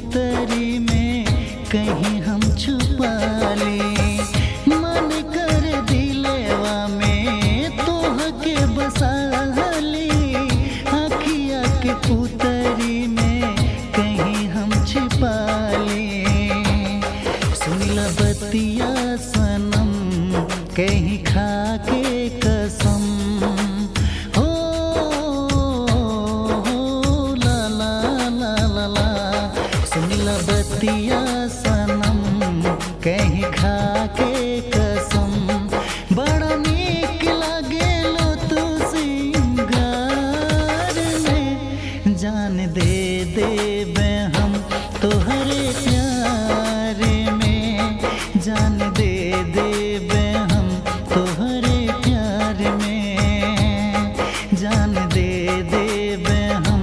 पुतरी में कहीं हम छुपा ले। मन कर दिलवा में तोह के बसा ली, अखिया के पुतरी में कहीं हम छिपा ले। सुनिला बतिया सनम कहीं खा के कसम, हो ला ला ला ला ला। सुनिला बतिया सनम कहीं खा के कसम, बड़ा नीक लागेलो तू सिंगार में। जान दे देबे हम तोहरे प्यार में, जान दे देबे हम तोहरे प्यार में, जान दे देबे हम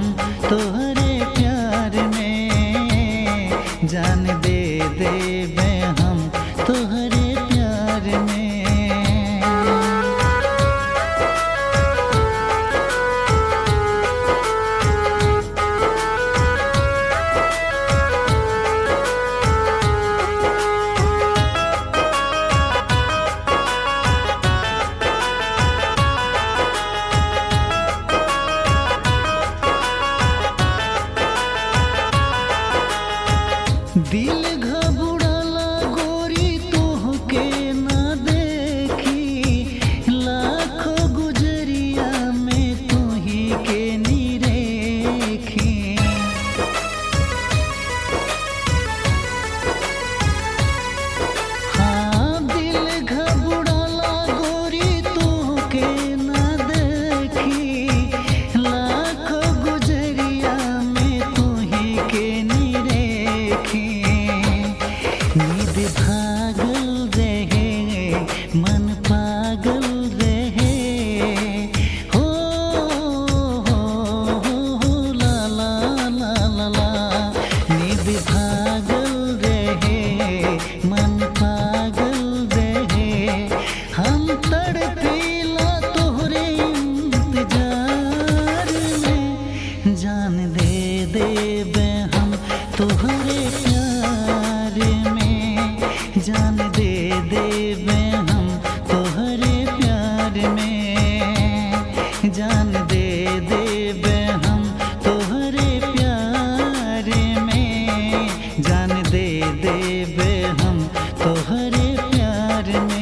तोहरे प्यार में, जान दे देबे हम तोहरे प्यार में। दिल घबराला गोरी तोहके ना देखी, लाखों गुजरिया में तोही के निरेखी। हाँ दिल घबराला गोरी तोहके ना देखी, लाखों गुजरिया में तोही के निरेखी। नींद भागल रहे मन पागल रहे, हो ला ला ला ला ला। नींद भागल रहे मन पागल रहे, हम तड़पेला तोहरे इंतजार में। जान दे देबे हम तोहरे प्यार में, जान दे देबे हम तोहरे प्यार में, जान दे देबे हम तोहरे प्यार में, जान दे देबे हम तोहरे प्यार में।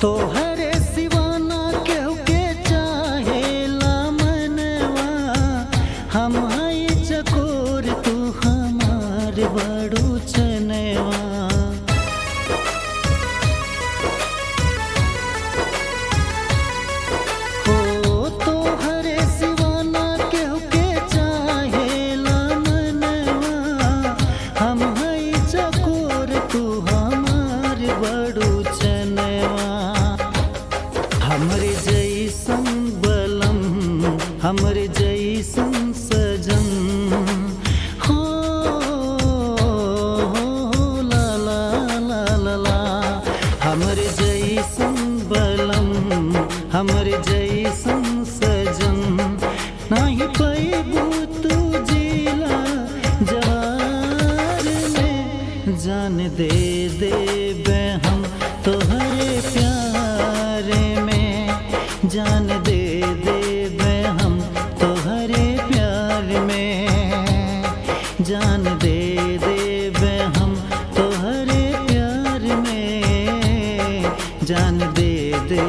तोहरे सिवाना केहू के चाहेला मनवा, हम हई चकोर तू हमार बड़ू चनवा। हो तोहरे सिवाना केहू के चाहेला मनवा, हम हई चकोर तू हमार बड़ू चनवा। हमरे जैसन बलम हमरे जैसन सजन, हो ला ला ला ला ला। हमरे जैसन बलम हमरे जैसन सजन, नाही पैबू तू जिला जवार में। जान दे देबे हम तोहरे प्यार में, जान दे देबे हम तोहरे प्यार में, जान दे देबे हम तोहरे प्यार में, जान दे दे